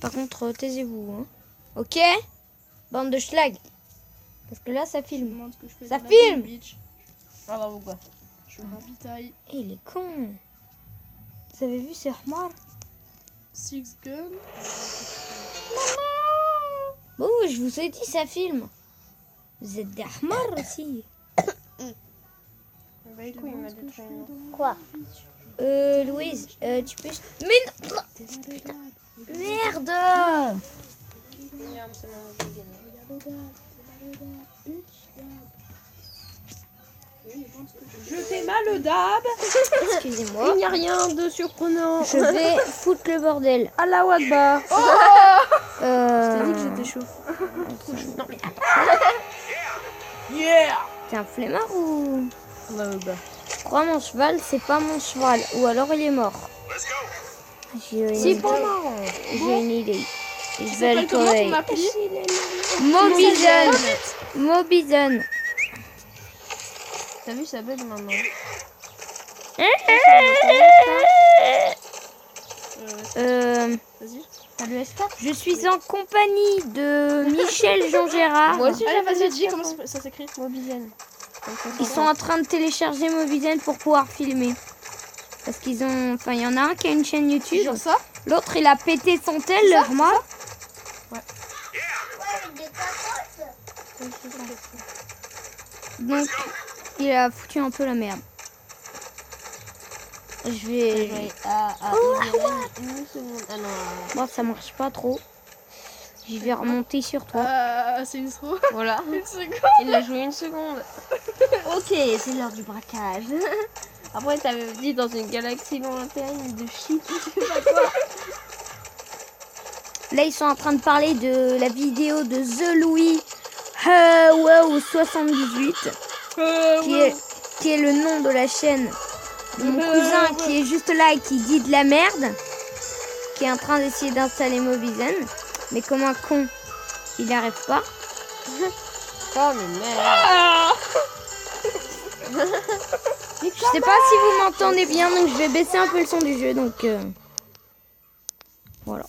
Par contre, taisez-vous. Hein. Ok? Bande de schlag. Parce que là, ça filme. Ça filme! Alors pourquoi? Je ravitaille. Eh, il est con. Vous avez vu ce Ahmar? Six gun. Bon, je vous ai dit, ça filme. Vous êtes des Ahmar aussi. Bah écoute, il m'a détruit. Quoi? Louise, tu peux... Mais non! Putain. Merde! Je fais mal au dab. Excusez-moi. Il n'y a rien de surprenant. Je vais foutre le bordel. Allah Akbar. Je t'ai dit que Euh... j'étais chaud. Yeah. T'es un flemmard ou... Allah Akbar. Je crois mon cheval, c'est pas mon cheval. Ou alors il est mort. C'est pas marrant. J'ai une idée. Je vais s'appelle le comment trouver. ton appli? Mobizone. Mobizone. T'as vu, ça bug maintenant. Vas-y. T'as le S4? Je suis en compagnie de Michel Jean Gérard. Moi aussi, Allez, j'avais vas-y, le dis S4, comment hein. ça s'écrit. Mobizen. Ils sont en train de télécharger Mobizone pour pouvoir filmer. Parce qu'ils ont... Enfin, il y en a un qui a une chaîne YouTube. Genre ça? L'autre, il a pété son tel, leur moi. Donc, il a foutu un peu la merde. Je vais... Une seconde. Ah non. Bon, ça marche pas trop. Je vais remonter sur toi. C'est une trop. Voilà. Une seconde. Il a joué une seconde. Ok, c'est l'heure du braquage. Après, t'avais dit dans une galaxie lointaine de shit, je sais pas quoi. Là, ils sont en train de parler de la vidéo de The Louis wow 78, qui est le nom de la chaîne de mon cousin qui est juste là et qui dit de la merde, qui est en train d'essayer d'installer Mobizone, mais comme un con, il n'y arrive pas. Oh, mais merde. Je sais pas si vous m'entendez bien, donc je vais baisser un peu le son du jeu, donc voilà.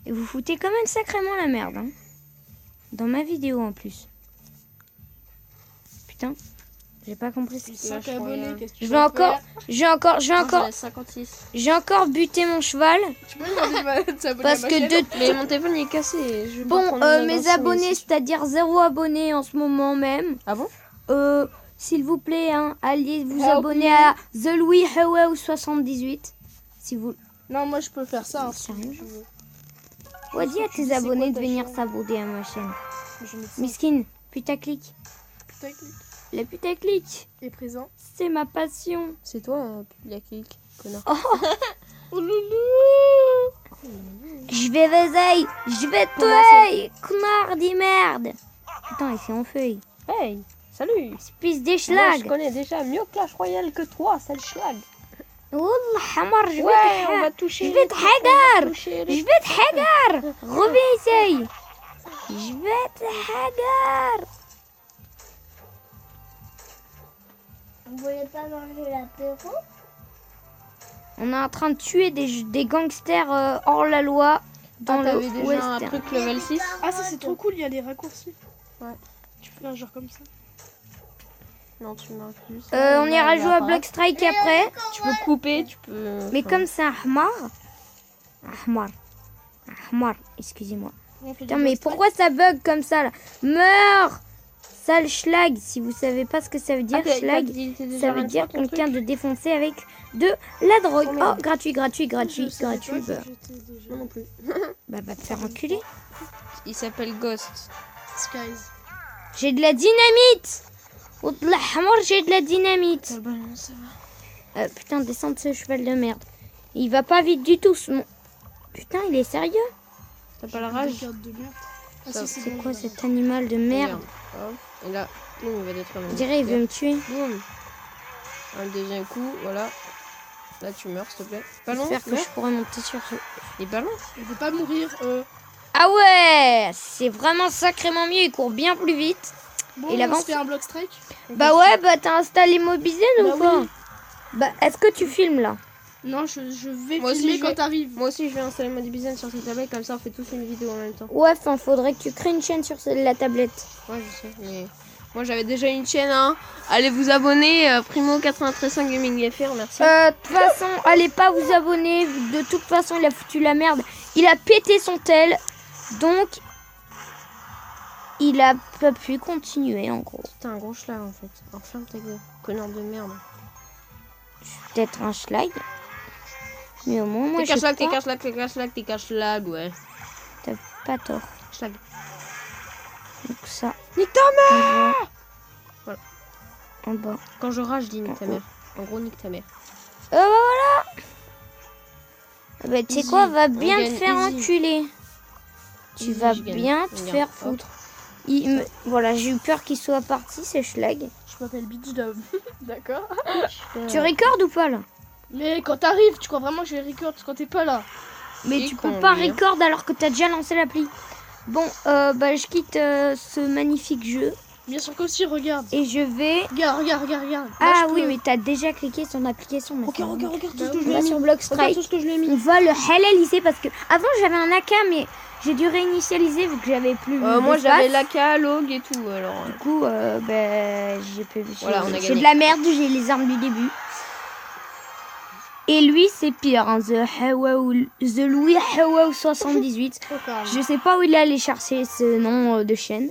Et vous foutez quand même sacrément la merde, hein. Dans ma vidéo en plus. Putain, j'ai pas compris ce qui... 5 abonnés, qu'est-ce que tu Je vais encore, J'en ai 56. j'ai encore buté mon cheval. Tu peux me demander de s'abonner Parce à ma que chaîne? Mais mon téléphone il est cassé. Je vais pas Bon, prendre une mes avancée, abonnés, mais si- c'est-à-dire 0 abonnés en ce moment même. Ah bon? S'il vous plaît, hein, allez vous Help abonner me. à The Louis Wow 78. Si vous... Non, moi je peux faire ça. Hein, Sérieux? si tu veux. Ouais, dis à Tu tes sais abonnés quoi, de ta venir chaîne? s'abonner à ma chaîne. Je mets ça. Miskin, putaclic. Putain, clic. La putaclic, Et présent. c'est ma passion. C'est toi, la clique, connard. Oh loulou. Je vais veiller, je vais te tuer, connard de merde. Putain, il s'est en feuille. Hey, salut. Espèce des Moi, je schlag. connais déjà mieux Clash Royale que toi, c'est le schlag. Wallah, hamar, je vais Ouais, te on va toucher. Je vais te hagar. toucher Je vais te hagar. Reviens ici. Je vais te hagar. Vous voulez pas manger l'apéro? On est en train de tuer des gangsters hors la loi dans le t'avais déjà un western. truc level 6. Ah, ça c'est trop cool, il y a des raccourcis. Ouais. Tu peux faire genre comme ça. Non, tu m'as plus. On ira jouer à Block Strike après. Tu peux couper, tu peux. Mais comme c'est un Ahmar, excusez-moi. Putain, mais pourquoi ça bug comme ça là? Meurs! Sale schlag, si vous savez pas ce que ça veut dire, schlag, ça veut dire quelqu'un de défoncé avec de la drogue. Oh, gratuit. Je savais Bah, pas si j'étais déjà- Moi non plus. bah va te faire enculer. Il s'appelle Ghost. Skies. J'ai de la dynamite! Wallah, Ahmar, j'ai de la dynamite. Quel ballon, ça va. Putain, descends de ce cheval de merde. Il va pas vite du tout, ce mon... Putain, il est sérieux? T'as pas la Des rage? cartes de merde. Ah, Ça, si, C'est bon, quoi je vois. cet animal de merde? Hop. Et là, boum, il va détruire On mon dirait il veut me tuer. Boum. Un deuxième coup, voilà. Là, tu meurs, s'il te plaît. Ballon, J'espère que je pourrai monter sur ce... Les ballons. Il veut pas mourir. Ah ouais! C'est vraiment sacrément mieux, il court bien plus vite. Bon, Et l'avance. on se fait un block strike. Bah ouais, bah t'as installé Mobizone Bah ou pas? oui. Bah est-ce que tu filmes là? Non, je vais Moi aussi, filmer je quand vais- t'arrives. Moi aussi, je vais installer ma division sur cette tablette, comme ça on fait tous une vidéo en même temps. Ouais, enfin, faudrait que tu crées une chaîne sur la tablette. Ouais, je sais, mais moi j'avais déjà une chaîne, hein. Allez vous abonner, Primo935 Gaming FR, merci. De toute façon, allez pas vous abonner. De toute façon, il a foutu la merde. Il a pété son tel. Donc, il a pas pu continuer, en gros. T'es un gros schlag en fait. Enfin ta gueule, connard de merde. Peut-être un schlag. Mais au moins, moi, T'es je cache-lag, sais t'es pas. cache-lag, t'es cache-lag, t'es cache-lag, ouais. T'as pas tort. Schlag. Donc ça, Nique ta mère. en bas. Quand je rage, je dis nique ta mère. En gros, nique ta mère. Bah voilà. Bah, tu sais Easy. quoi, va On bien te gagne faire easy. enculer. Tu Easy, vas je gagne. bien te Regarde, faire hop. foutre. Voilà, j'ai eu peur qu'il soit parti, ce schlag. Je m'appelle Beach Dub. D'accord. Tu recordes ou pas là? Mais quand t'arrives, tu crois vraiment que je vais record quand t'es pas là? Mais Et tu peux qu'on pas vient. record alors que t'as déjà lancé l'appli. Bon, bah je quitte ce magnifique jeu Bien sûr qu'aussi, regarde. et je vais... Regarde. Là, Ah je oui, peux- mais t'as déjà cliqué sur l'application maintenant. Regarde tout ce Bah que oui. je On lui ai va mis. sur Regarde Blockstrike. tout ce que je lui ai mis. On va le halaliser parce que avant j'avais un AK mais j'ai dû réinitialiser vu que j'avais plus Moi d'espace. j'avais l'AK, log et tout alors. Du coup, j'ai Voilà, on a j'ai gagné. de la merde, j'ai les armes du début. Et lui, c'est pire, hein, The Louis Hawaii 78. Trop calme. Je sais pas où il est allé chercher ce nom de chaîne.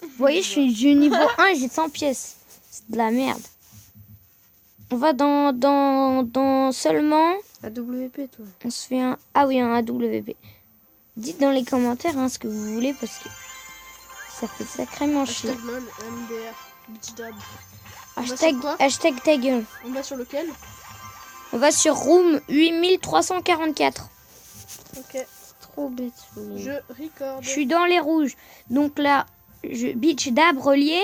Vous voyez, je suis du niveau 1 et j'ai 100 pièces. C'est de la merde. On va dans seulement... AWP toi. On se fait un... Ah oui, un AWP. Dites dans les commentaires hein, ce que vous voulez parce que ça fait sacrément chier. Hashtag LOL, MDR, Beach Dub. Hashtag, quoi hashtag ta gueule. On va sur lequel? On va sur Room 8344. Ok. Trop bête. oui. Je record. Je suis dans les rouges. Donc là, Beach Dab relié.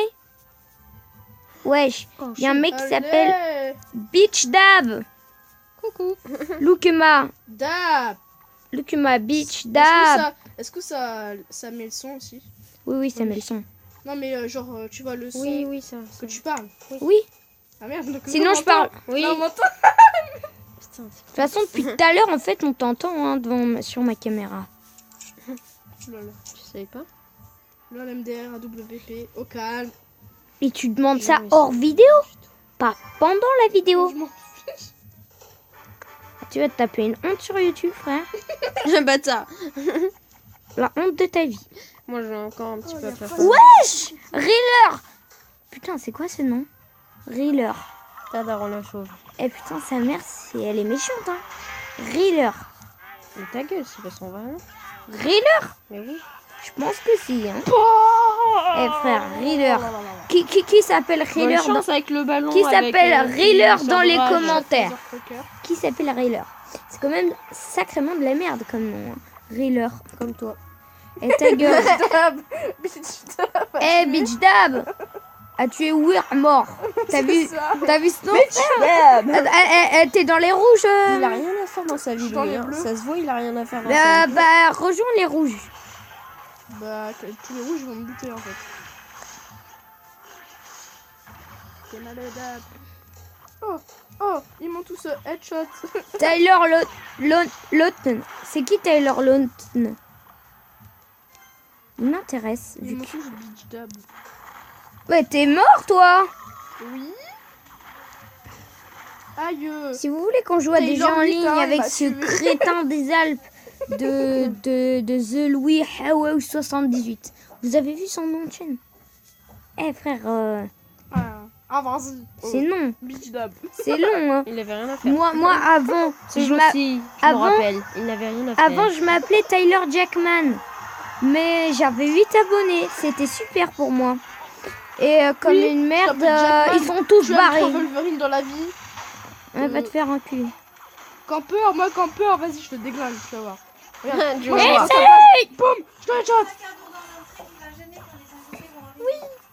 Wesh, il y a un mec qui Allez. s'appelle Beach Dab. Coucou. Lukuma. Dab. Lukuma Beach Dab. Est-ce que ça met le son aussi? Oui, ça met le son. Non mais genre tu vois le son Oui, ça. que tu parles. Oui, Ah merde. donc sinon on je parle. m'entend. Oui. Non, on m'entend. Putain, De toute façon, depuis tout à l'heure, en fait, on t'entend hein, sur ma caméra. Lol. tu savais pas? LOL, MDR, AWP, au calme. Et tu demandes ça Oui, hors vidéo, pas pendant la vidéo. Je m'en- Tu vas te taper une honte sur YouTube, frère. Un bâtard. La honte de ta vie. Moi j'ai encore un petit peu à faire. Wesh, Reeler. Putain, c'est quoi ce nom? Reeler. Ta daronne la chauve. Eh putain, sa mère, elle est méchante, hein. Reeler. Mais ta gueule, c'est pas son vrai nom. Reeler? Mais oui. Je pense que si, hein. Eh frère, Reeler. Qui s'appelle Bonne Reeler chance avec le ballon. Qui avec, s'appelle Reeler sur dans les l'orage. commentaires? Croqueur. Qui s'appelle Reeler? C'est quand même sacrément de la merde comme nom. Hein. Reeler. Comme toi. Et ta gueule. Dab. Beach Dub. Eh, Beach Dab a tué Weir mort. T'as vu ce nom? T'es dans les rouges. Il a rien à faire dans sa vie, dans lui, les hein. bleus. Ça se voit, il a rien à faire dans sa vie. Bah, rejoins les rouges. Bah tous les rouges vont me buter en fait. C'est malade. Oh, ils m'ont tous headshot. Tyler Lawton. C'est qui Tyler Lawton? Il m'intéresse. Ils m'ont tous Beach Dub. Ouais, t'es mort, toi. Oui. Aïe. Si vous voulez qu'on joue à des jeux Taylor en ligne Lutin, il avec m'a ce tué. crétin des Alpes de The Louis Hawaii 78, vous avez vu son nom de chaîne? Eh frère, Ah vas-y. c'est non, Beach Dub. c'est long. Hein. Il avait rien à faire. Moi avant, Ce je jour-ci, je me avant- rappelle. Il n'avait rien à faire. avant je m'appelais Tyler Jackman, mais j'avais 8 abonnés, c'était super pour moi. Et comme Oui, une merde, t'appelles Jackman. ils sont tous Tu aimes barrés. trop Wolverine dans la vie. On va te faire enculer. Campeur, moi campeur, vas-y je te déglingue, tu vas voir. Regarde. Tu Moi, vas je voir. te tabasse. Boum, je te headshot.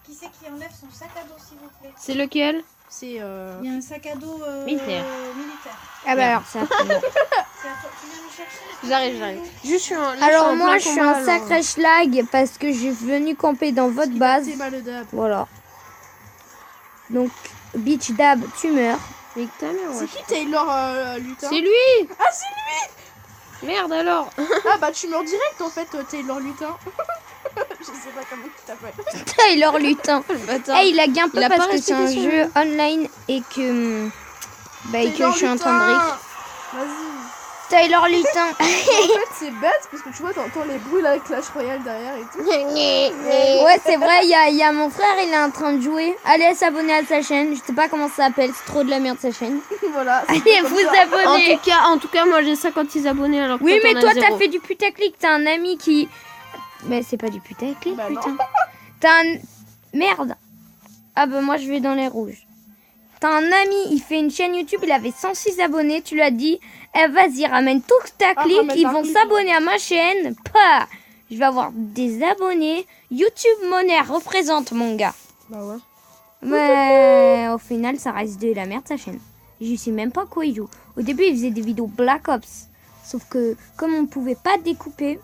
Qui c'est qui enlève son sac à dos, s'il vous plaît? C'est lequel? C'est Il y a un sac à dos Militaire. militaire. Ah bah alors ça. C'est à toi. Tu viens me chercher? J'arrive. Juste, je suis en, là, Alors en moi plein je suis combat, un alors. sacré schlag parce que je suis venu camper dans votre base. C'est malade. Voilà. Donc Beach Dab, tu meurs. Mais ta mère, C'est ouais. qui Taylor Lutin? C'est lui. Ah, c'est lui. Merde alors. Ah bah tu meurs direct en fait, Taylor Lutin. Je sais pas comment tu t'appelles. Taylor Lutin. Attends. Il a un peu Il a parce pas que c'est un respecté son jeu online et que... Bah, et que Taylor je suis en train de rire. Lutin. Vas-y. Taylor Lutin. En fait c'est bête parce que tu vois t'entends les bruits là avec Clash Royale derrière et tout. Ouais, c'est vrai, il y a mon frère, il est en train de jouer. Allez s'abonner à sa chaîne. Je sais pas comment ça s'appelle, c'est trop de la merde sa chaîne. Voilà. c'est Allez, comme vous ça. abonner. En tout cas, moi j'ai 56 abonnés alors que Oui, toi, mais t'en as toi, t'as zéro. fait du putaclic. T'as un ami qui... Mais c'est pas du putaclic, Bah non. putain. T'as un... Merde. Ah bah moi, je vais dans les rouges. T'as un ami, il fait une chaîne YouTube, il avait 106 abonnés. Tu lui as dit, eh, vas-y, ramène tout ta clique. ramène Ils ta vont clique. s'abonner à ma chaîne. Pas. Je vais avoir des abonnés. YouTube Monnaie représente, mon gars. Bah ouais. Mais au final, ça reste de la merde, sa chaîne. Je sais même pas quoi il joue. Au début, il faisait des vidéos Black Ops. Sauf que, comme on ne pouvait pas découper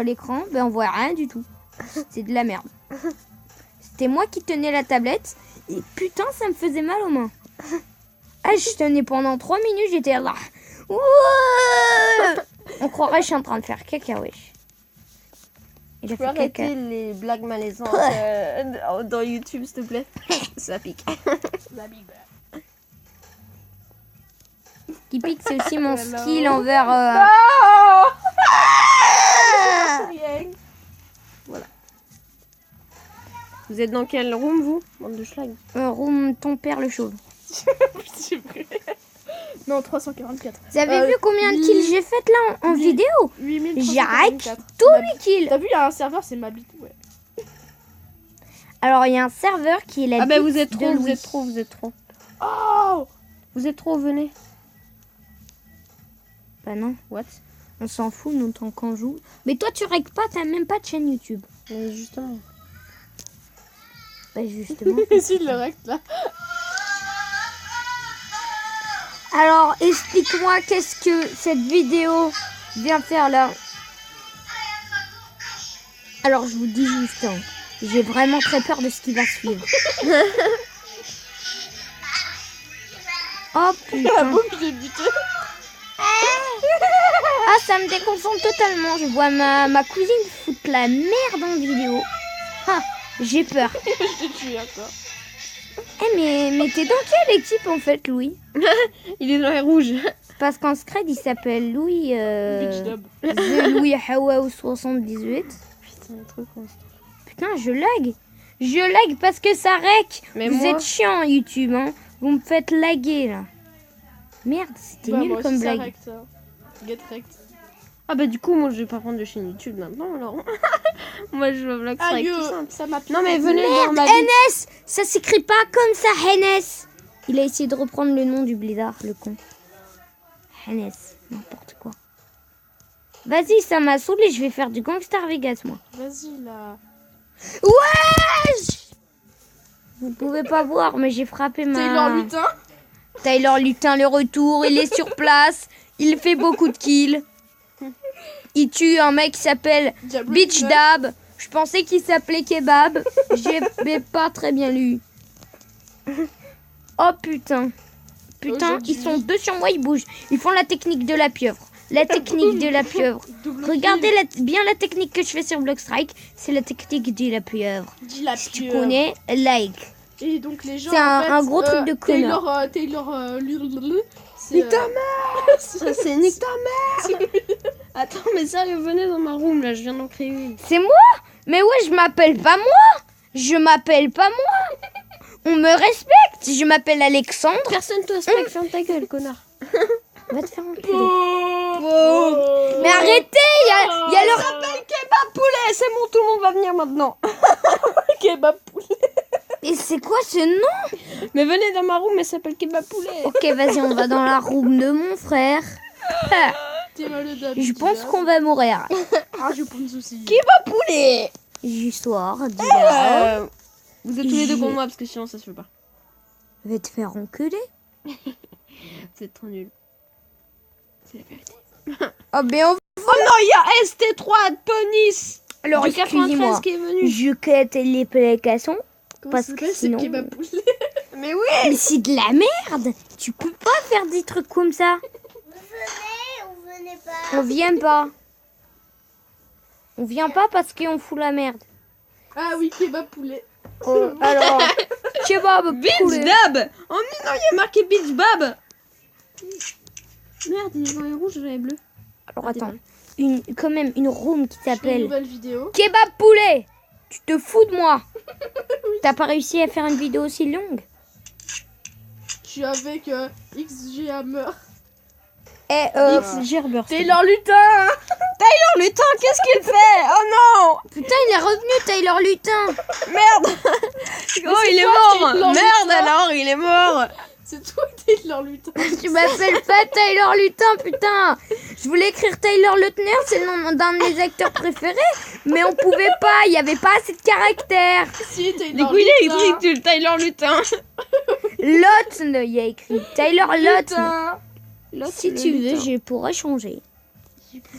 l'écran, ben on voit rien du tout. C'est de la merde. C'était moi qui tenais la tablette. Et putain, ça me faisait mal aux mains. Ah, je tenais pendant 3 minutes, j'étais là. Ouah, on croirait que je suis en train de faire caca, wesh. Il a Tu peux fait caca. arrêter les blagues malaisantes dans YouTube, s'il te plaît. Ça pique. Qui pique, c'est aussi mon Hello. skill envers... Ah rien. Vous êtes dans quel room, vous? Bande de schlag. Room, ton père le chauve. C'est vrai. Non, 344. Vous avez vu combien de kills j'ai fait là en vidéo? 8344. Tous mes kills. T'as vu, il y a un serveur, c'est ma bite. Ouais. Alors il y a un serveur qui est la Ah bah bite vous êtes de trop, vous Louis. êtes trop, vous êtes trop. Oh Vous êtes trop, venez. Bah non, What? on s'en fout nous tant qu'on joue. Mais toi tu règles pas, t'as même pas de chaîne YouTube. Mais justement. Bah justement. Mais si, il le règle là. Alors explique-moi qu'est-ce que cette vidéo vient faire là. Alors je vous dis juste, hein, j'ai vraiment très peur de ce qui va suivre. Oh putain. Boum, je l'ai buté. Ah, ça me déconcentre totalement. Je vois ma cousine foutre la merde en vidéo. Ah, j'ai peur. Je t'ai tué encore. Eh, mais t'es dans quelle équipe en fait, Louis? Il est dans les rouges. Parce qu'en scred, il s'appelle Louis. Bitch dub. The Louis Hawaii 78. Putain, le truc. Putain, je lag. Je lag parce que ça rec. Mais Vous moi- êtes chiant, YouTube. Hein. Vous me faites laguer là. Merde, c'était Bah, nul moi comme aussi, ça blague. règle, ça. Get rect. Ah bah du coup, moi je vais pas prendre de chaîne YouTube maintenant alors. Moi je veux vlog Aïe, tout simple. ça m'a Non mais venez Merde, dans ma vie. NS. Ça s'écrit pas comme ça, NS. Il a essayé de reprendre le nom du blizzard, le con. NS, n'importe quoi. Vas-y, ça m'a saoulé, je vais faire du Gangstar Vegas, moi. Vas-y là. Wesh! Vous pouvez pas voir, mais j'ai frappé ma... Taylor Lutin. Taylor Lutin, le retour, il est sur place. Il fait beaucoup de kills. Il tue un mec qui s'appelle Diablo Bitch 19. Dab. Je pensais qu'il s'appelait Kebab. J'ai pas très bien lu. Oh putain. Putain, Aujourd'hui. ils sont deux sur moi, ils bougent. Ils font la technique de la pieuvre. La technique de la pieuvre. Double Regardez bien la technique que je fais sur Blockstrike. C'est la technique de la pieuvre. kill. Dis la Si tu pieuvre. connais, like. Et donc les gens. C'est en fait, un gros truc de connard. Taylor. C'est. Nique ta mère. C'est nique ta mère. Attends mais sérieux, venez dans ma room là, je viens d'en créer une. C'est moi? Mais ouais, je m'appelle pas moi. Je m'appelle pas moi. On me respecte. Je m'appelle Alexandre. Personne te respecte, ferme ta gueule, connard. Va te faire enculer. Oh. Mais arrêtez, il y a leur... s'appelle Kebab Poulet, c'est bon, tout le monde va venir maintenant. Kebab poulet. Et c'est quoi ce nom? Mais venez dans ma room, elle s'appelle Kebab Poulet. Ok, vas-y, on va dans la room de mon frère. Ah, T'es malade. je pense qu'on va mourir. Ah, je pense aussi. Kebab Poulet. Histoire, dis-là. Vous êtes tous les deux contre moi parce que sinon ça se fait pas. Va te faire enculer. C'est trop nul. C'est la vérité. Oh, ben on... Oh non, il y a ST3 de Ponis. Alors, Du 93 excusez-moi. qui est venu. Je quitte les placations. Comment Parce ça que s'appelle, sinon- c'est kebab poulet. Mais oui. Mais c'est de la merde. Tu peux pas faire des trucs comme ça. Vous venez ou vous venez pas? On vient pas. On vient pas parce qu'on fout la merde. Ah oui, kebab poulet. Oh, alors, kebab Beach poulet. Dab. Oh mais non, il y a marqué Beach Bab. Merde, il est rouge, j'avais bleu. Alors attends, quand même une room qui Je fais une s'appelle nouvelle vidéo. Kebab poulet. Tu te fous de moi. T'as pas réussi à faire une vidéo aussi longue? Je suis avec XG Hammer. Eh, Gerber. Taylor Lutin. Lutin, qu'est-ce qu'il fait? Oh non. putain, il est revenu Taylor Lutin. Merde. Oh, il est mort. Taylor Merde Lutin. alors, il est mort. C'est toi Taylor Lutin. Tu m'appelles pas Taylor Lutin, putain. Je voulais écrire Taylor Lautner, c'est le nom d'un de mes acteurs préférés, mais on pouvait pas, il y avait pas assez de caractères. Si, Du Taylor coup, il a Lutin. écrit Taylor Lutin. Lautner, il y a écrit Taylor Lautner. Lutin. Si tu veux, je pourrais changer.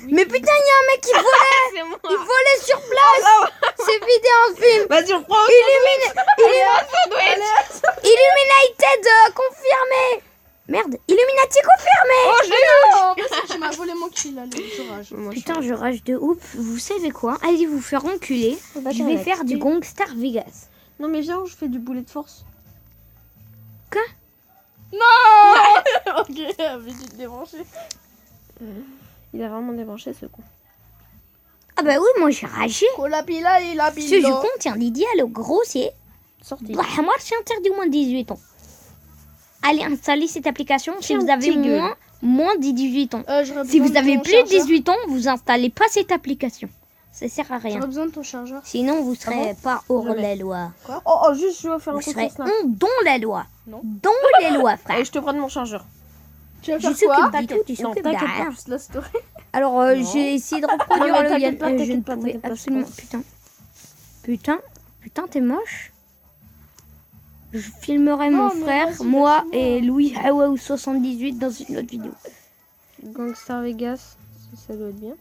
Mais putain, il y a un mec qui volait. C'est moi. Il volait sur place. C'est vidé en film. Vas-y, on prend. Illuminated confirmé. Merde, Illuminati confirmé. Oh, je l'ai eu. Oh, mais ça, tu m'as volé mon kill, allez, je rage. Putain, je rage de ouf. Vous savez quoi? Allez vous faire enculer. Je vais faire du Gangstar Vegas. Non, mais viens, je fais du boulet de force. Ok, mais tu te débranché. Il a vraiment débranché ce con. Ah bah oui, moi j'ai ragé. Oh la pila et la Ce jeu pila. contient des dialogues grossiers. Sorti. Moi, c'est interdit au moins de 18 ans. Allez installer cette application si Tiens, vous avez petite gueule. moins de 18 ans. J'aurais Si besoin vous de avez ton plus de chargeur. 18 ans, vous installez pas cette application. Ça sert à rien. J'aurais besoin de ton chargeur. Sinon, vous serez pas hors Jamais. la loi. Oh, juste, je vais faire un Vous coup serez de snap. dans la loi. Non. Dans les lois, frère. Allez, je te prends de mon chargeur. Tu vas Je faire quoi? s'occupe du tout, tu Non, s'occupes de t'inquiète rien. Juste la story. Alors, Non. j'ai essayé de reproduire Non, mais le t'inquiète pas, je ne t'inquiète pas, pouvais t'inquiète pas, absolument... Putain, t'es moche. Je filmerai mon mais frère, vas-y, moi vas-y, et Louis Hawaii 78 dans une autre vidéo. Gangstar Vegas, ça doit être bien.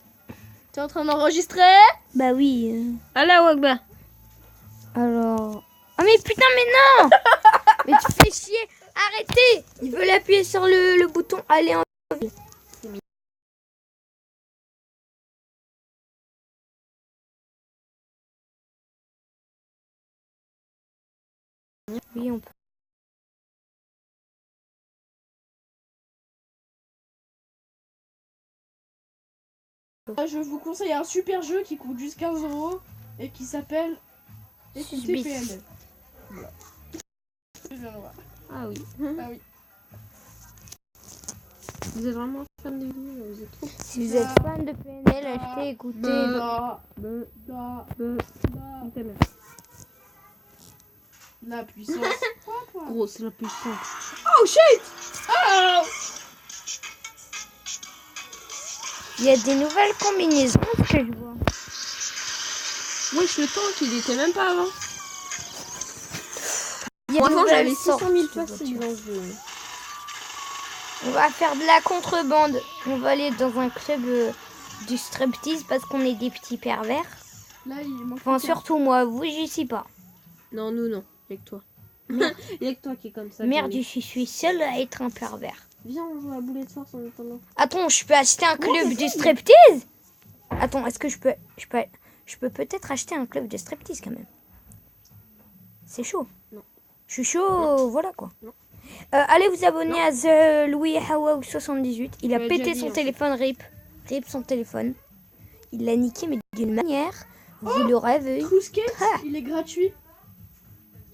Tu es en train d'enregistrer? Bah oui. Allah Akbar. Alors... Oh mais putain, mais non. Mais tu fais chier. Arrêtez. Ils veulent appuyer sur le bouton aller en... Oui, on peut. Je vous conseille un super jeu qui coûte juste 15 € et qui s'appelle Écoutez Subit. PNL. Voilà. Je viens de voir. Ah oui. Ah oui. Vous êtes vraiment fan de vidéos, vous êtes trop. Si vous êtes fan de PNL, achetez, écoutez. Da, Be, da, be, da. ta mère. La puissance. Gros, c'est la puissance. Oh shit! Oh! Il y a des nouvelles combinaisons que je vois. Wesh, le tank, il était même pas avant. Il y a de Avant, nouvelles j'avais 600 000 sorties de places voitures. dans le jeu. On va faire de la contrebande. On va aller dans un club du striptease parce qu'on est des petits pervers. Là, il manque. Enfin, surtout moi, vous, j'y suis pas. Non, nous, non. Y'a que toi. Y'a que toi qui est comme ça. Merde, Johnny. je suis seule à être un pervers. Viens, on joue à boulet de force en attendant. Attends, je peux acheter un club de striptease? Attends, est-ce que je peux peut-être acheter un club de striptease quand même? C'est chaud. Non. Je suis chaud, voilà quoi. Non. Allez vous abonner à The Louis Hawaii 78. Il a l'avais pété déjà dit, son en téléphone, rip son téléphone. Il l'a niqué, mais d'une manière, vous l'aurez vu. True Skate, Ah. il est gratuit.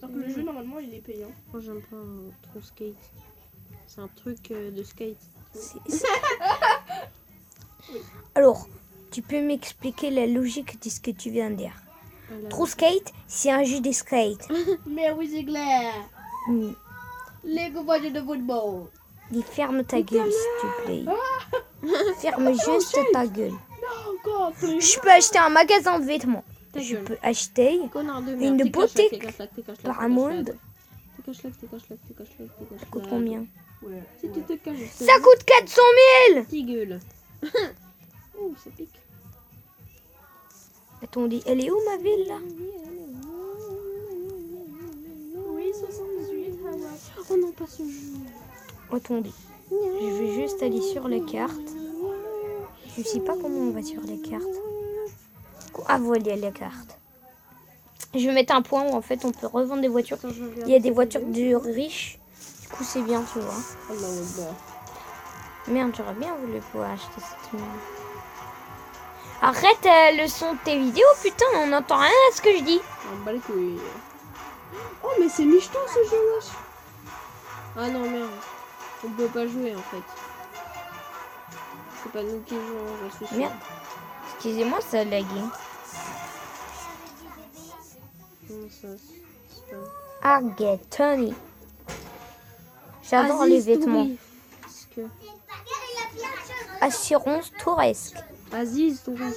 Alors que le jeu, normalement, il est payant. Moi, j'aime pas trop skate. C'est un truc de skate. Alors, tu peux m'expliquer la logique de ce que tu viens de dire? True Skate, c'est un jeu de skate. Mais oui, c'est clair. Hmm. Lego voyage de football. Mais ferme ta gueule, s'il te plaît. Ferme juste ta gueule. Encore plus. Je peux acheter un magasin de vêtements. Ta Je gueule. peux acheter Connard de une merde. T'es boutique cache-lac, t'es cache-lac, par un monde. T'es cache-lac, t'es cache-lac, t'es cache-lac, t'es cache-lac. Ça coûte combien? Ouais. Si tu te caches, Ça coûte 400 000. Ta gueule. Ouh, ça pique. Attendez, elle est où ma ville là? Oui, 78. Oh non, pas ce jeu. Attendez. Je vais juste aller sur la carte. Je sais pas comment on va sur la carte. Ah, voilà la carte. Je vais mettre un point où en fait on peut revendre des voitures. Attends, je regarde. Il y a des voitures de riches. Du coup, c'est bien, tu vois. Merde, j'aurais bien voulu pouvoir acheter cette maison. Arrête le son de tes vidéos, putain, on n'entend rien à ce que je dis. On bat les couilles. Oh, mais c'est michton ce jeu, wesh. Ah non, merde. On peut pas jouer en fait. C'est pas nous qui jouons, je suis sûre. Merde. Excusez-moi, ça a lagué. Comment ça, c'est pas... Arget, Tony. J'adore les Aziz vêtements. Touri. Parce que... Assurance touristique. Aziz Touri.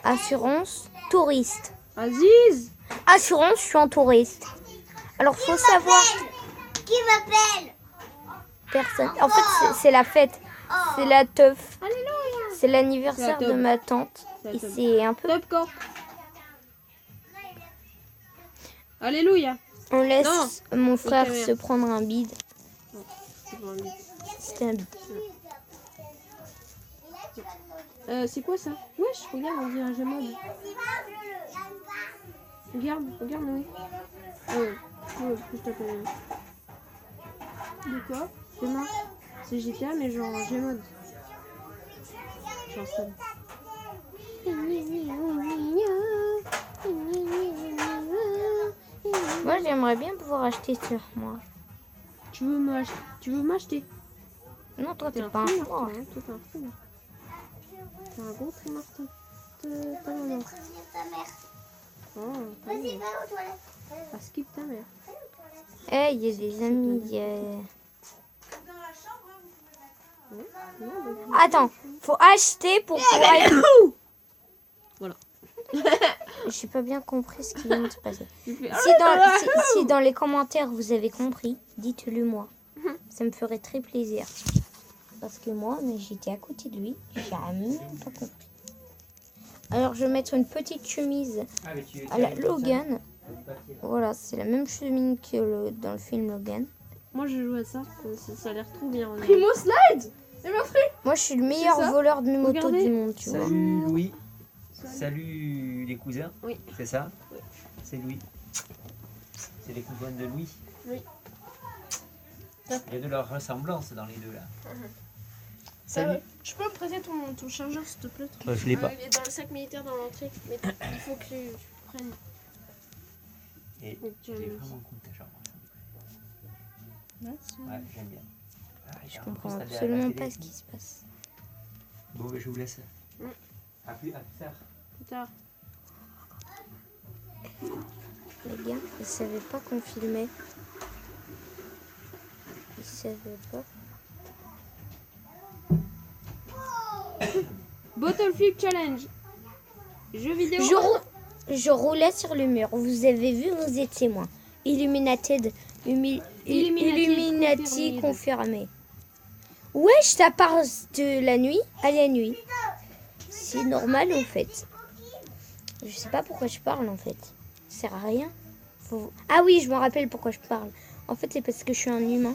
Assurance touriste. Aziz. Assurance, je suis en touriste. Alors, faut savoir... Qui m'appelle? Personne. En fait, c'est la fête. C'est la teuf. Alléluia. C'est l'anniversaire C'est la de teuf. ma tante. C'est la Et teuf. c'est un peu... Top corp. Alléluia. On laisse Non. mon frère caméra. se prendre un bide. C'est pas un mythe. C'était un bide. C'est quoi ça? Wesh, regarde, on dirait j'ai mode. Regarde, oui. Je t'appelle. De quoi? C'est moi. C'est GTA, mais genre Gmod. J'installe. Moi, j'aimerais bien pouvoir acheter sur moi. Tu veux m'acheter? Non, toi, T'es t'es un pas un fou, froid. Martin, hein. Toi, t'es un fou. T'es un gros fou, Martin. Ta maman. Oh, ta Vas-y, mère. va aux toilettes. Ah, skip ta mère. Eh, il y a des amis. Attends, faut acheter pour pouvoir être... Voilà. J'ai pas bien compris ce qui vient de se passer. Tu fais... Si dans les commentaires vous avez compris, dites-le moi. Ça me ferait très plaisir. Parce que moi, mais j'étais à côté de lui, j'ai même pas compris. Alors je vais mettre une petite chemise à la Logan. Voilà, c'est la même chemise que dans le film Logan. Moi, je joue à ça. Ça a l'air trop bien. honnêtement. Primo Slide. Et ma frère. Moi, je suis le meilleur ça voleur de moto Regardez. du monde, tu vois. Salut Louis. Salut les cousins. Oui. C'est ça? C'est Louis. C'est les cousins de Louis. Oui. Il y a de leur ressemblance dans les deux là. Salut. Tu peux me prêter ton chargeur s'il te plaît? Je l'ai pas. Il est dans le sac militaire dans l'entrée. Mais il faut que tu prennes. Et Donc, c'est vraiment cool ta chambre. Ouais, j'aime bien. Ah, Je comprends absolument pas ce qui se passe. Bon, ben, je vous laisse. Mm. À plus tard. Plus tard. Les gars, ils savaient pas qu'on filmait. Ils savaient pas. Bottle Flip Challenge. Jeu vidéo. Je roulais sur le mur. Vous avez vu, vous êtes témoin. Illuminated. Illuminati confirmé. Wesh, ça part de la nuit à la nuit. C'est normal en fait. Je sais pas pourquoi je parle en fait. Ça sert à rien. Ah oui, je me rappelle pourquoi je parle. En fait, c'est parce que je suis un humain.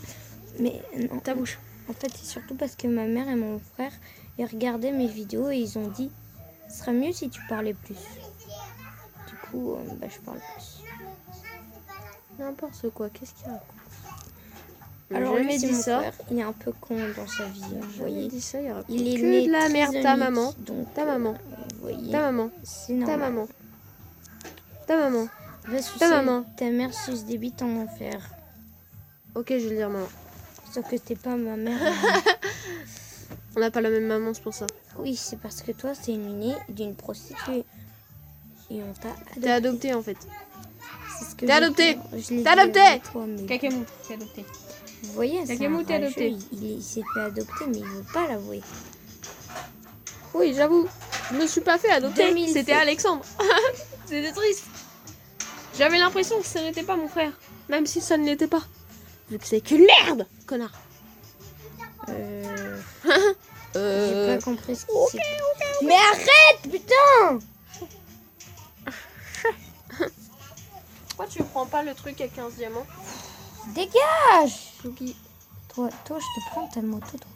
Mais non. Ta bouche. En fait, c'est surtout parce que ma mère et mon frère, ils regardaient mes vidéos et ils ont dit ce serait mieux si tu parlais plus. Du coup, je parle plus. N'importe quoi. Qu'est-ce qu'il raconte? Alors, J'ai lui, jamais c'est dit mon ça. frère. Il est un peu con dans sa vie. Vous J'ai voyez. dit ça. Il raconte Il est que né de la merde. Ta trisomique, maman. donc, Ta maman. vous voyez. Ta maman. C'est Ta normal. maman. Ta maman. Va sucer Ta maman. Ta mère suce des bites en enfer. Ok, je vais le dire maman. Sauf que t'es pas ma mère. On n'a pas la même maman, c'est pour ça. Oui, c'est parce que toi, c'est une née d'une prostituée. Et on t'a T'es adopté en fait. C'est ce que T'es je adopté. dis. Je l'ai T'es dit adopté. avant toi, mais Kakamou, t'es adopté. vous voyez, c'est Kakamou, un t'es rageux. adopté. Il s'est fait adopter, mais il veut pas l'avouer. Oui, j'avoue. Je me suis pas fait adopter. 2007. C'était Alexandre. C'était triste. J'avais l'impression que ce n'était pas mon frère. Même si ça ne l'était pas. Vu que c'est qu'une merde, connard. J'ai pas compris ce qui s'est passé. Mais arrête, putain! Pourquoi tu prends pas le truc à 15 diamants? Dégage! Chouki. Toi, je te prends ta moto, toi.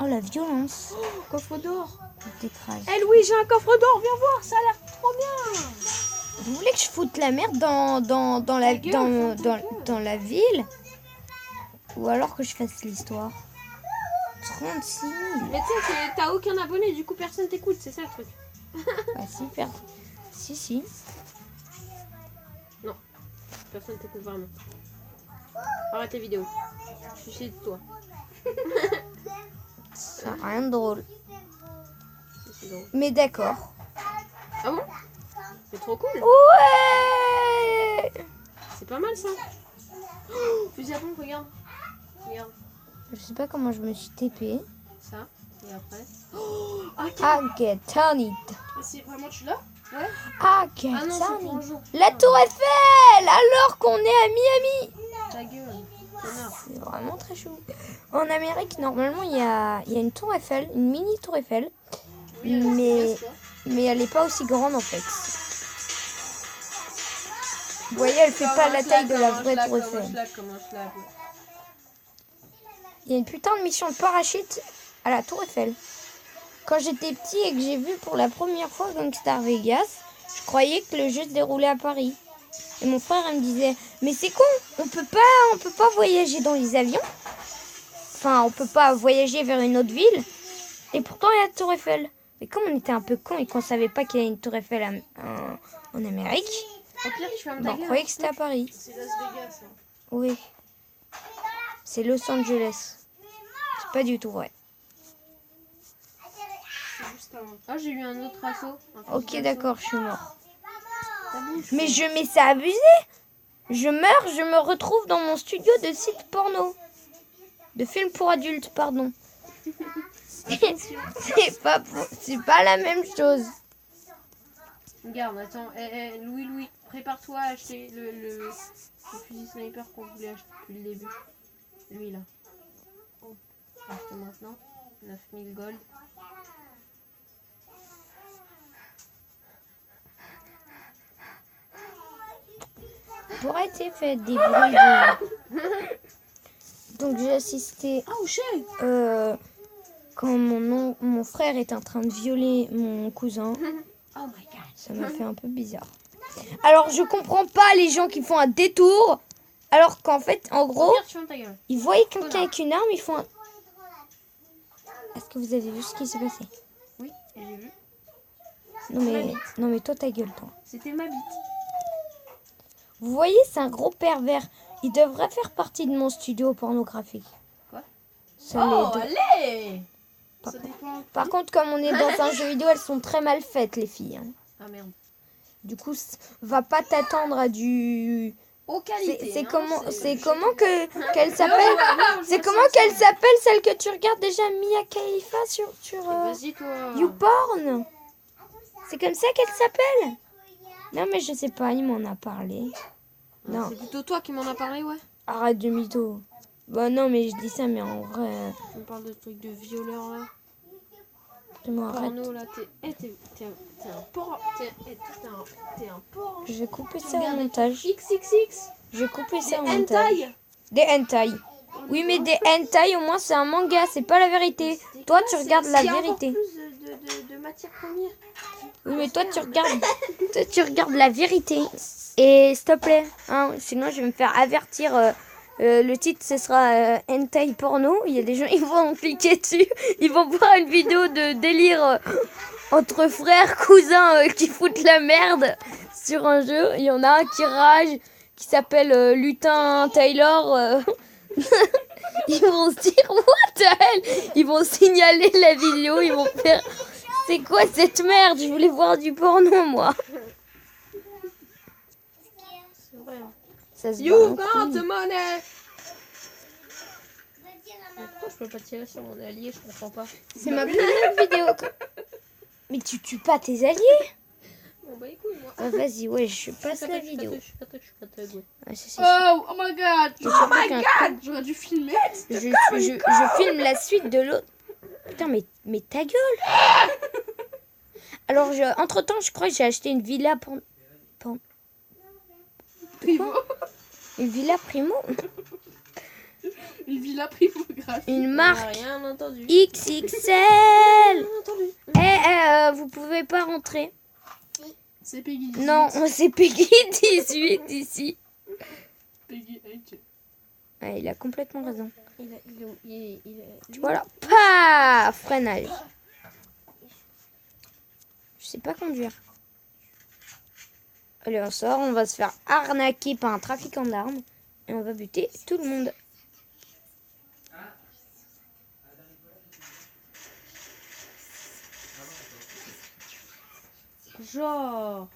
Oh, la violence. Coffre d'or. Je t'écrase. Eh Louis, j'ai un coffre d'or, viens voir, ça a l'air trop bien. Vous voulez que je foute la merde dans la ville? Ou alors que je fasse l'histoire? 36 000. Mais tu sais, t'as aucun abonné, du coup personne t'écoute, c'est ça le truc. Bah super. Si. Personne t'écoute vraiment. Arrête tes vidéos. Je suis chez toi. Ça n'a rien de drôle. C'est drôle. Mais d'accord. Ah bon? C'est trop cool. Ouais. C'est pas mal ça. Oh, fusil à pompe, regarde. Regarde. Je sais pas comment je me suis TP. Ça. Et après. Ah, I get on it. c'est vraiment tu l'as? I get Ah non, c'est on pour un it. jour. La Tour Eiffel, alors qu'on est à Miami. Ta gueule. Connard. C'est vraiment très chou. En Amérique, normalement, il y a une Tour Eiffel, une mini Tour Eiffel. Mais elle n'est pas aussi grande en fait. Vous voyez, elle fait pas la taille de la vraie Tour Eiffel. Il y a une putain de mission de parachute à la Tour Eiffel. Quand j'étais petit et que j'ai vu pour la première fois Gangstar Vegas, je croyais que le jeu se déroulait à Paris. Et mon frère il me disait, mais c'est con, on peut pas voyager dans les avions. Enfin, on peut pas voyager vers une autre ville. Et pourtant, il y a la Tour Eiffel. Mais comme on était un peu con et qu'on savait pas qu'il y a une Tour Eiffel en Amérique, Au pire, tu fermes bah, ta on gueule. croyait que c'était à Paris. C'est Las Vegas. Hein. Oui. C'est Los Angeles. C'est pas du tout vrai. C'est juste un. Ah, j'ai eu un autre assaut. Ok, d'accord, je suis mort. Ça bouge. Mais c'est abusé. Je meurs, je me retrouve dans mon studio de site porno. De film pour adultes, pardon. c'est pas la même chose. Regarde, attends. Louis, prépare-toi à acheter le fusil sniper qu'on voulait acheter depuis le début. Lui là. Achetez maintenant. 9000 gold. Pour être fait des bruits de... Donc j'ai assisté Ah, O'Shea! quand mon frère est en train de violer mon cousin. Oh my god. Ça m'a fait un peu bizarre. Alors je comprends pas les gens qui font un détour. Alors qu'en fait, en gros, Regarde, tu fermes ta gueule. ils voyaient quelqu'un avec une arme, ils font un... Est-ce que vous avez vu ce qui s'est passé? Oui, j'ai vu. Non mais toi ta gueule toi. C'était ma bite. Vous voyez, c'est un gros pervers. Il devrait faire partie de mon studio pornographique. Quoi? Ça Oh, l'aide. allez! Ça dépend. Par contre, comme on est dans un jeu vidéo, elles sont très mal faites les filles. Hein. Ah merde. Du coup, va pas t'attendre à du... Aux qualités. C'est hein, comment qu'elle s'appelle? C'est comment qu'elle s'appelle celle que tu regardes déjà, Mia Khalifa sur Vas-y toi. YouPorn? C'est comme ça qu'elle s'appelle? Non mais je sais pas, il m'en a parlé. Non, C'est plutôt toi qui m'en as parlé, ouais. arrête de mytho. Bah non mais je dis ça mais en vrai, On parle de trucs de violeurs là. vraiment arrête. Porno là, t'es un porc. T'es un porc. Je vais couper Tu ça au regardes des montage. XXX. Je vais couper Des ça au montage. hentai. Des hentai. Oui mais des hentai au moins c'est un manga, c'est pas la vérité. Toi tu regardes la vérité. Il y a encore plus de matière première. Oui mais toi tu regardes la vérité. Et s'il te plaît, hein, sinon je vais me faire avertir. Le titre ce sera hentai porno. Il y a des gens, ils vont cliquer dessus. Ils vont voir une vidéo de délire entre frères, cousins qui foutent la merde sur un jeu. Il y en a un qui rage, qui s'appelle Lutin Taylor. Ils vont se dire what the hell. Ils vont signaler la vidéo. Ils vont faire c'est quoi cette merde. Je voulais voir du porno moi. C'est vrai. Hein. Ça se You bat en got couille. the money. Pourquoi je peux pas tirer sur mon allié? Je comprends pas. C'est ma première vidéo. Mais tu tues pas tes alliés. Bon bah écoute moi. Ah, vas-y, ouais, je passe la vidéo. Je suis categ, ouais. Ouais, c'est Oh my god! C'est surtout qu'un- J'aurais dû filmer. je filme la suite de l'autre. Putain, mais ta gueule. Alors, entre-temps, je crois que j'ai acheté une villa Primo. Une villa primo. Une villa privographique. Une On a marque rien entendu. XXL. Rien entendu. Vous pouvez pas rentrer. C'est Peggy. Non, c'est Peggy 18 ici. Peggy 8. Ouais, il a complètement raison. Il Tu vois là, paf, freinage. Je sais pas conduire. Allez, on sort, on va se faire arnaquer par un trafiquant d'armes et on va buter tout le monde. Genre.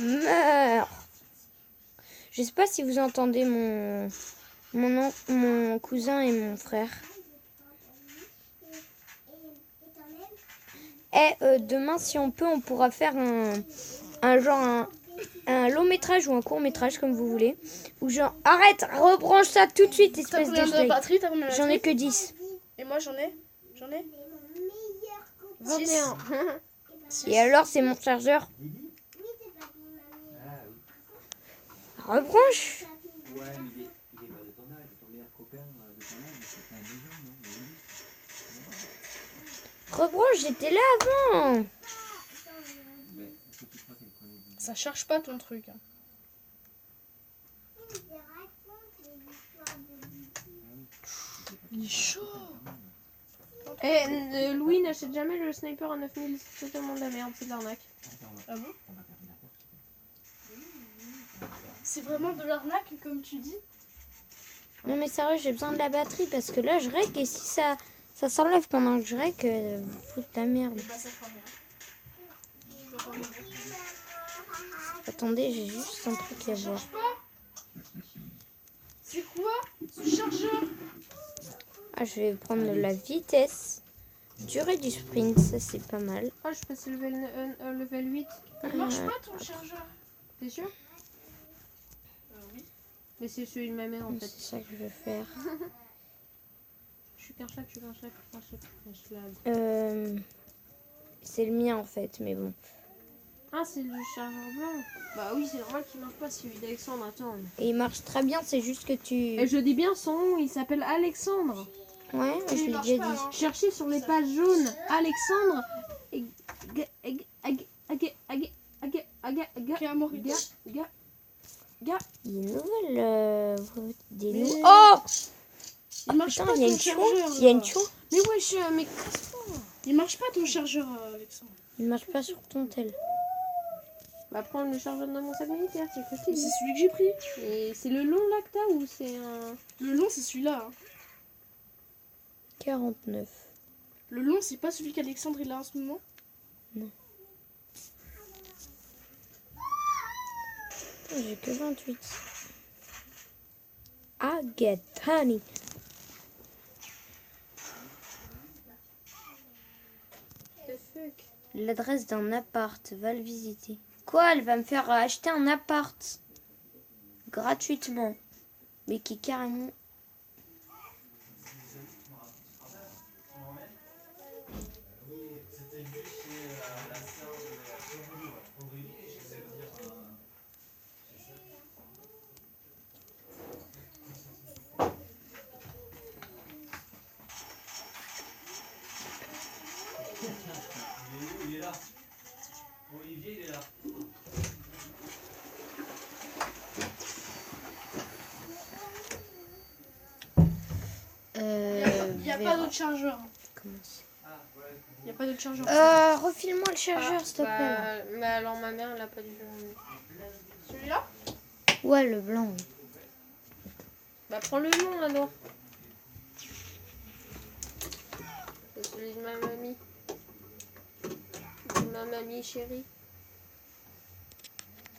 Meurs. Je sais pas si vous entendez mon cousin et mon frère. Demain, si on peut, on pourra faire un long métrage ou un court métrage, comme vous voulez. Ou genre, arrête, rebranche ça tout de suite, T'as espèce combien de de slave. batterie? T'as combien de J'en ai batterie? que 10. Et moi j'en ai 21. Et alors, c'est mon chargeur. Rebranche. Ouais, mais il est pas de ton âge, ton meilleur copain de ton âge, c'est pas un besoin, non? Rebranche, j'étais là avant. Mais est-ce que tu crois qu'elle connaît bien? Ça charge pas ton truc. Hein. Il est chaud. Louis n'achète jamais le sniper à 9000, c'est totalement de la merde, c'est de l'arnaque. Ah bon? C'est vraiment de l'arnaque comme tu dis? Non mais sérieux, j'ai besoin de la batterie parce que là je règle et si ça s'enlève pendant que je règle, fout de la merde. Attendez, j'ai juste un truc à voir. C'est quoi ce chargeur? Ah, je vais prendre la vitesse. Durée du sprint, ça c'est pas mal. Oh, je passe level 8. Il marche pas ton chargeur? T'es sûr? Oui. Mais c'est celui de ma mère en C'est fait. ça que je vais faire. Je suis qu'un chat, je suis qu'un chat, je suis qu'un chat. C'est le mien en fait, mais bon. Ah, c'est le chargeur blanc. Bah oui, c'est normal qu'il marche pas celui d'Alexandre. Attends. Et il marche très bien, c'est juste que tu... Et je dis bien son nom, il s'appelle Alexandre. Ouais, je l'ai déjà dit. Cherchez sur les pages jaunes Alexandre. Qui a mort. Il y a une nouvelle... des Mais- nouveaux... Oh Il marche putain, pas il y a ton une chou. chargeur. Il y a une là. chou. Mais wesh, mais casse-toi. Il marche pas ton chargeur, Alexandre. Il marche pas sur ton tel. Bah prends le chargeur de mon sac militaire, c'est que je t'ai Mais dit. c'est celui que j'ai pris. Et c'est le long là que t'as ou c'est un... Le long, c'est celui-là. Hein. 49. Le long, c'est pas celui qu'Alexandre il a en ce moment. J'ai que 28. I get honey. L'adresse d'un appart, va le visiter. Quoi, elle va me faire acheter un appart gratuitement. Mais qui est carrément... Il est là. Olivier, il est là. Il y a pas d'autre chargeur. Comment c'est Il y a pas d'autre chargeur. refile-moi le chargeur, s'il te plaît. là. Mais alors ma mère, elle a pas du tout. Celui-là? Ouais, le blanc. oui. Bah prends le nom alors. C'est celui de ma mamie. De ma mamie chérie.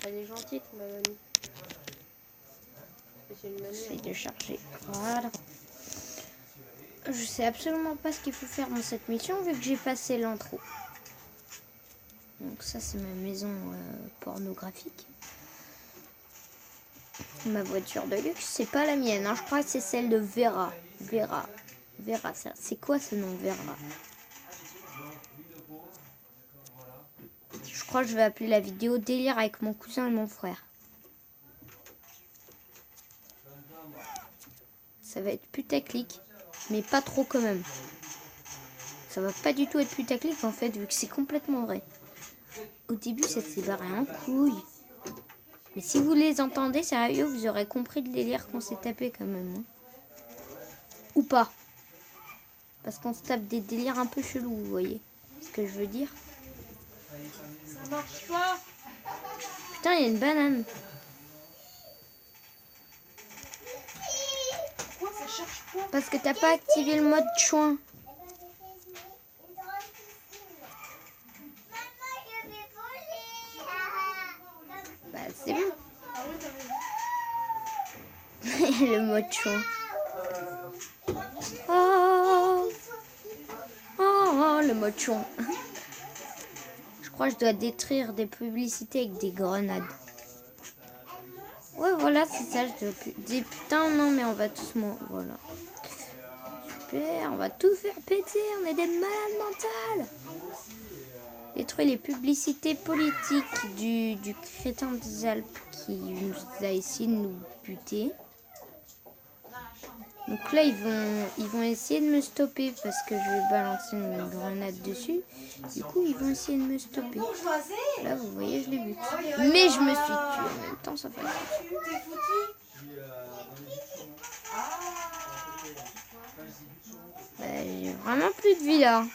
Elle est gentille, ma mamie. C'est une mamie. J'essaie de charger. Voilà. Je sais absolument pas ce qu'il faut faire dans cette mission vu que j'ai passé l'intro. Donc ça c'est ma maison pornographique. Ma voiture de luxe, c'est pas la mienne, hein. Je crois que c'est celle de Vera. Vera, c'est quoi ce nom Vera? Je crois que je vais appeler la vidéo délire avec mon cousin et mon frère. ça va être putaclic, mais pas trop quand même. Ça va pas du tout être putaclic en fait, vu que c'est complètement vrai. Au début, ça s'est barré en couille. Mais si vous les entendez, sérieux, vous aurez compris le délire qu'on s'est tapé quand même. Hein. Ou pas. Parce qu'on se tape des délires un peu chelous, vous voyez ce que je veux dire. Ça marche pas. Putain, il y a une banane. Pourquoi ça cherche pas? Parce que t'as pas activé le mode chouin. Bah c'est bon. Ah oui, t'as raison. Le mode chouin. Oh. Oh, le mode chouin. Je crois que je dois détruire des publicités avec des grenades. Ouais, voilà, c'est ça. Je dois dire putain, non, mais on va tous voilà. Super, on va tout faire péter. On est des malades mentales. Détruire les publicités politiques du crétin des Alpes qui nous a essayé de nous buter. Donc là, ils vont essayer de me stopper parce que je vais balancer une grenade dessus. Du coup, ils vont essayer de me stopper. Là, vous voyez, je les bute. Mais je me suis tuée en même temps, ça fait. J'ai vraiment plus de vie là.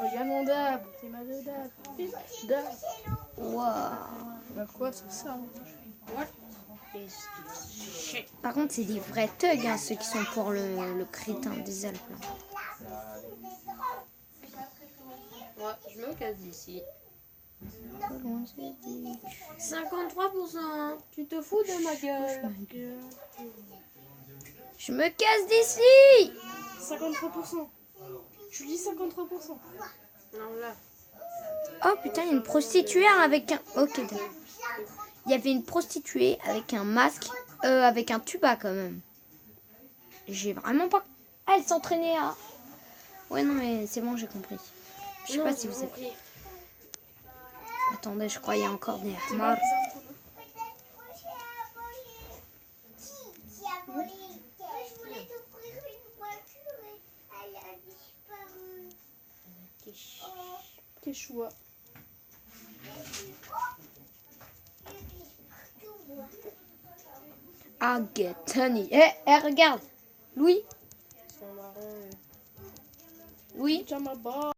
Regarde mon dab, c'est ma de dab. Dab. Waouh. Bah quoi, c'est ça? Par contre, c'est des vrais thugs, hein, ceux qui sont pour le crétin des Alpes. Là. Ouais, je me casse d'ici. 53%. Tu te fous de ma gueule. Je me casse d'ici. 53%. Tu dis 53%. Non, là. Oh putain, il y a une prostituée avec un... Ok, d'accord. Il y avait une prostituée avec un masque, avec un tuba quand même. J'ai vraiment pas... Ah, elle s'entraînait à... Ouais, non, mais c'est bon, j'ai compris. Je sais pas si vous savez. Attendez, je crois qu'il y a encore des morts. Quechua. Ah, get honey. Regarde. Louis. Ils sont marrants. Louis. Tiens ma barre.